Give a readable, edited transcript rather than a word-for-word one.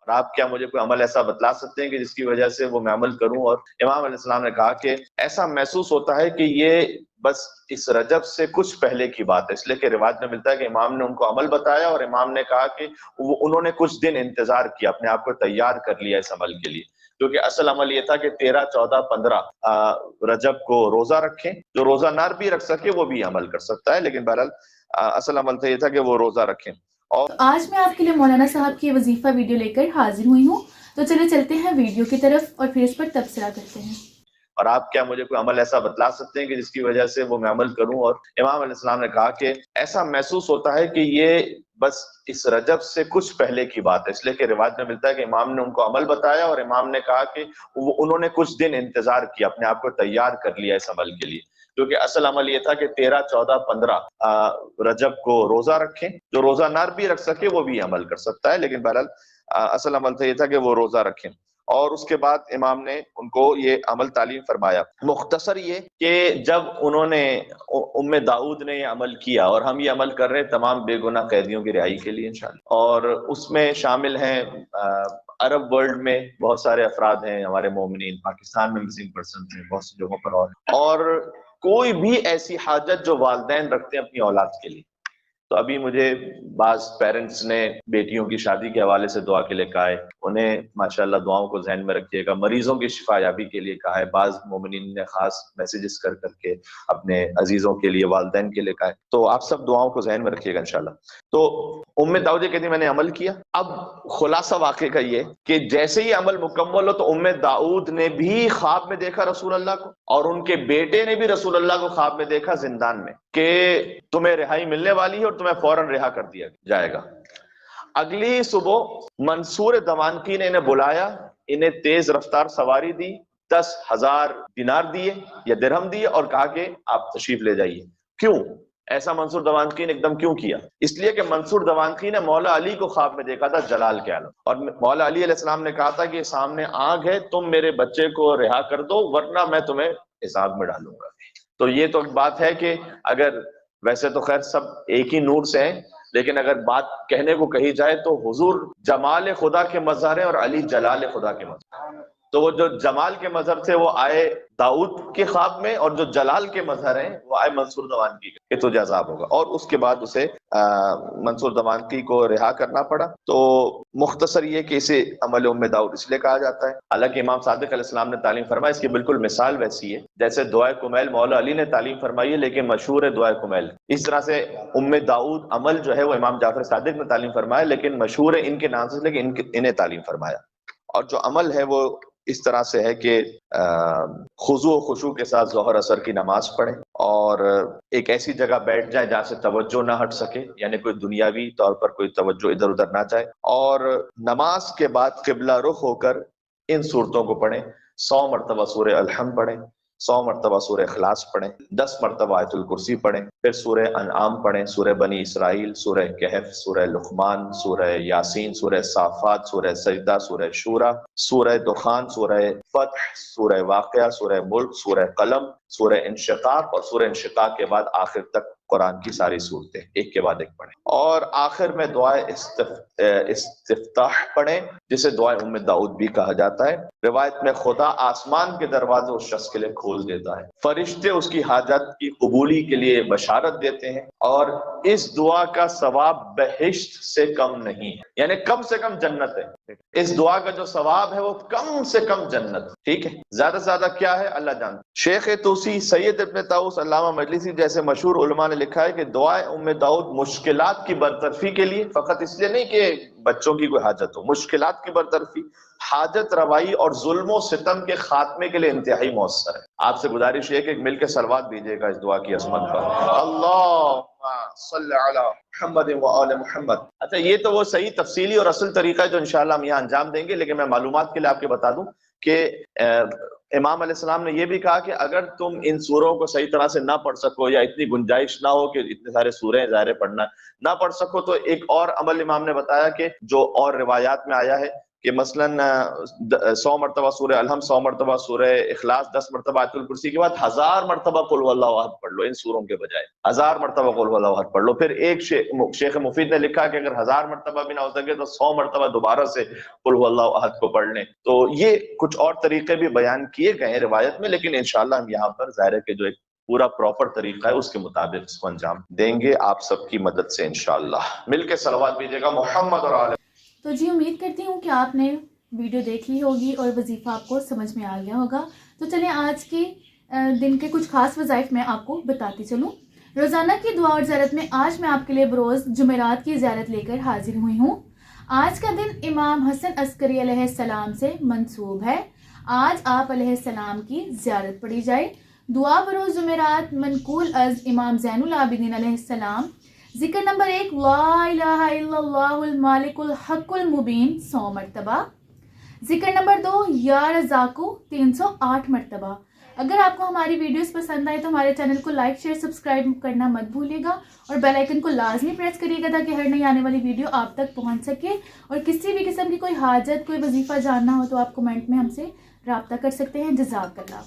اور آپ کیا مجھے کوئی عمل ایسا بتلا سکتے ہیں کہ جس کی وجہ سے وہ میں عمل کروں؟ اور امام علیہ السلام نے کہا کہ ایسا محسوس ہوتا ہے کہ یہ بس اس رجب سے کچھ پہلے کی بات ہے، اس لیے کہ روایت میں ملتا ہے کہ امام نے ان کو عمل بتایا اور امام نے کہا کہ انہوں نے کچھ دن انتظار کیا، اپنے آپ کو تیار کر لیا اس عمل کے لیے، کیونکہ اصل عمل یہ تھا کہ 13، 14، 15 رجب کو روزہ رکھیں، جو روزہ نہ بھی رکھ سکے وہ بھی عمل کر سکتا ہے، لیکن بہرحال اصل عمل تو یہ تھا کہ وہ روزہ رکھیں۔ اور تو آج میں آپ کے لیے مولانا صاحب کی وظیفہ ویڈیو لے کر حاضر ہوئی ہوں، تو چلے چلتے ہیں ویڈیو کی طرف اور پھر اس پر تبصرہ کرتے ہیں۔ اور آپ کیا مجھے کوئی عمل ایسا بتلا سکتے ہیں کہ جس کی وجہ سے وہ میں عمل کروں؟ اور امام علیہ السلام نے کہا کہ ایسا محسوس ہوتا ہے کہ یہ بس اس رجب سے کچھ پہلے کی بات ہے، اس لیے کہ روایت میں ملتا ہے کہ امام نے ان کو عمل بتایا اور امام نے کہا کہ انہوں نے کچھ دن انتظار کیا، اپنے آپ کو تیار کر لیا اس عمل کے لیے، کیونکہ اصل عمل یہ تھا کہ 13، 14، 15 رجب کو روزہ رکھیں، جو روزہ نہ بھی رکھ سکے وہ بھی عمل کر سکتا ہے، لیکن بہرحال اصل عمل تو یہ تھا کہ وہ روزہ رکھیں۔ اور اس کے بعد امام نے ان کو یہ عمل تعلیم فرمایا۔ مختصر یہ کہ جب انہوں نے ام داؤد نے یہ عمل کیا، اور ہم یہ عمل کر رہے ہیں تمام بے گناہ قیدیوں کی رہائی کے لیے انشاءاللہ، اور اس میں شامل ہیں عرب ورلڈ میں بہت سارے افراد ہیں ہمارے مومنین، پاکستان میں مسنگ پرسنز ہیں بہت سی جگہوں پر، اور کوئی بھی ایسی حاجت جو والدین رکھتے ہیں اپنی اولاد کے لیے۔ تو ابھی مجھے بعض پیرنٹس نے بیٹیوں کی شادی کے حوالے سے دعا کے لیے کہا ہے، انہیں ماشاءاللہ دعاؤں کو ذہن میں رکھیے گا، مریضوں کی شفا یابی کے لیے کہا ہے، بعض مومنین نے خاص میسیجز کر کے اپنے عزیزوں کے لیے، والدین کے لیے کہا ہے، تو آپ سب دعاؤں کو ذہن میں رکھیے گا انشاءاللہ۔ تو ام داؤد کہتی ہیں میں نے عمل کیا۔ اب خلاصہ واقعے کا یہ کہ جیسے ہی عمل مکمل ہو تو ام داؤد نے بھی خواب میں دیکھا رسول اللہ کو، اور ان کے بیٹے نے بھی رسول اللہ کو خواب میں دیکھا زندان میں، کہ تمہیں رہائی ملنے والی ہے اور تمہیں فوراً رہا کر دیا جائے گا۔ اگلی صبح منصور دمانقی نے انہیں بلایا، انہیں تیز رفتار سواری دی، 10,000 دینار دیے یا درہم دیے، اور کہا کہ آپ تشریف لے جائیے۔ کیوں ایسا منصور دمانقی نے ایک دم کیوں کیا؟ اس لیے کہ منصور دمانقی نے مولا علی کو خواب میں دیکھا تھا جلال کے عالم، اور مولا علی علیہ السلام نے کہا تھا کہ سامنے آگ ہے، تم میرے بچے کو رہا کر دو ورنہ میں تمہیں اس آگ میں ڈالوں گا۔ تو یہ تو بات ہے کہ اگر ویسے تو خیر سب ایک ہی نور سے ہیں، لیکن اگر بات کہنے کو کہی جائے تو حضور جمال خدا کے مظہر ہیں اور علی جلال خدا کے مظہر ہیں۔ تو وہ جو جمال کے مظہر تھے وہ آئے داؤد کے خواب میں، اور جو جلال کے مظہر ہیں وہ آئے منصور دمانقی کے، کہ تجھے عذاب ہوگا، اور اس کے بعد اسے منصور دمانقی کو رہا کرنا پڑا۔ تو مختصر یہ کہ اسے عمل ام داؤد اس لیے کہا جاتا ہے۔ حالانکہ امام صادق علیہ السلام نے تعلیم فرمائی، اس کی بالکل مثال ویسی ہے جیسے دعائے کمیل مولا علی نے تعلیم فرمائی ہے، لیکن مشہور ہے دعائے کمیل۔ اس طرح سے ام داؤد عمل جو ہے وہ امام جعفر صادق نے تعلیم فرمایا، لیکن مشہور ہے ان کے نام سے، لیکن انہیں تعلیم فرمایا۔ اور جو عمل ہے وہ اس طرح سے ہے کہ خضوع و خشوع کے ساتھ ظہر اثر کی نماز پڑھیں، اور ایک ایسی جگہ بیٹھ جائیں جہاں سے توجہ نہ ہٹ سکے، یعنی کوئی دنیاوی طور پر کوئی توجہ ادھر ادھر نہ جائے، اور نماز کے بعد قبلہ رخ ہو کر ان صورتوں کو پڑھیں۔ 100 مرتبہ سورہ الحمد پڑھیں، 100 مرتبہ سورہ اخلاص پڑھیں، 10 مرتبہ آیت الکرسی پڑھیں، پھر سورہ انعام پڑھیں، سورہ بنی اسرائیل، سورہ کہف، سورہ لقمان، سورہ یاسین، سورہ صافات، سورہ سجدہ، سورہ شورى، سورہ دخان، سورہ فتح، سورہ واقعہ، سورہ ملک، سورہ قلم، سورہ انشقاق، اور سورہ انشقاق کے بعد آخر تک قرآن کی ساری صورتیں ایک کے بعد ایک پڑھیں، اور آخر میں دعائے استفتاح پڑھیں، جسے دعائے ام داؤد بھی کہا جاتا ہے۔ روایت میں خدا آسمان کے دروازے اس شخص کے لیے کھول دیتا ہے، فرشتے اس کی حاجت کی قبولی کے لیے بشارت دیتے ہیں، اور اس دعا کا ثواب بہشت سے کم نہیں ہے، یعنی کم سے کم جنت ہے۔ اس دعا کا جو ثواب ہے وہ کم سے کم جنت، ٹھیک ہے، زیادہ سے زیادہ کیا ہے اللہ جانتا۔ شیخ توسی، سید ابن طاؤس، علامہ مجلسی جیسے مشہور علماء نے لکھا ہے کہ دعائے ام داؤد مشکلات کی برطرفی کے لیے، فقط اس لیے نہیں کہ بچوں کی کوئی حاجت ہو، مشکلات کی برطرفی، حاجت روائی اور ظلم و ستم کے خاتمے کے لیے انتہائی مؤثر ہے۔ آپ سے گزارش ہے کہ مل کے صلوات دیجیے گا اس دعا کی عظمت پر، اللہم صلی علی محمد و آل محمد۔ اچھا، یہ تو وہ صحیح تفصیلی اور اصل طریقہ ہے جو انشاءاللہ ہم یہاں انجام دیں گے، لیکن میں معلومات کے لیے آپ کے بتا دوں کہ امام علیہ السلام نے یہ بھی کہا کہ اگر تم ان سوروں کو صحیح طرح سے نہ پڑھ سکو، یا اتنی گنجائش نہ ہو کہ اتنے سارے سورے ظاہر پڑھنا نہ پڑھ سکو، تو ایک اور عمل امام نے بتایا کہ جو اور روایات میں آیا ہے کہ مثلاً 100 مرتبہ سورہ الحمد، 100 مرتبہ سورہ اخلاص، 10 مرتبہ آیت الکرسی کے بعد 1000 مرتبہ قل هو اللہ احد پڑھ لو ان سوروں کے بجائے، 1000 مرتبہ قل هو اللہ احد پڑھ لو. پھر ایک شیخ مفید نے لکھا کہ اگر 1000 مرتبہ بھی نہ ہو سکے تو 100 مرتبہ دوبارہ سے قل هو اللہ احد کو پڑھ لیں. تو یہ کچھ اور طریقے بھی بیان کیے گئے ہیں روایت میں، لیکن انشاءاللہ ہم یہاں پر ظاہر ہے کہ جو ایک پورا پراپر طریقہ ہے اس کے مطابق اس کو انجام دیں گے آپ سب کی مدد سے انشاءاللہ. مل کے صلوات بھیجیے گا محمد اور آل. تو جی امید کرتی ہوں کہ آپ نے ویڈیو دیکھ لی ہوگی اور وظیفہ آپ کو سمجھ میں آ گیا ہوگا. تو چلیں آج کے دن کے کچھ خاص وظائف میں آپ کو بتاتی چلوں. روزانہ کی دعا اور زیارت میں آج میں آپ کے لیے بروز جمعرات کی زیارت لے کر حاضر ہوئی ہوں. آج کا دن امام حسن عسکری علیہ السلام سے منسوب ہے. آج آپ علیہ السلام کی زیارت پڑھی جائے. دعا بروز جمعرات منقول از امام زین العابدین علیہ السلام. ذکر نمبر 1 لا الہ الا اللہ المالک الحق المبین 100 مرتبہ. ذکر نمبر 2 یا رزاقو 308 مرتبہ. اگر آپ کو ہماری ویڈیوز پسند آئے تو ہمارے چینل کو لائک شیئر سبسکرائب کرنا مت بھولیے گا اور بیل آئیکن کو لازمی پریس کریے گا تاکہ ہر نئی آنے والی ویڈیو آپ تک پہنچ سکے. اور کسی بھی قسم کی کوئی حاجت کوئی وظیفہ جاننا ہو تو آپ کمنٹ میں ہم سے رابطہ کر سکتے ہیں. جزاک اللہ.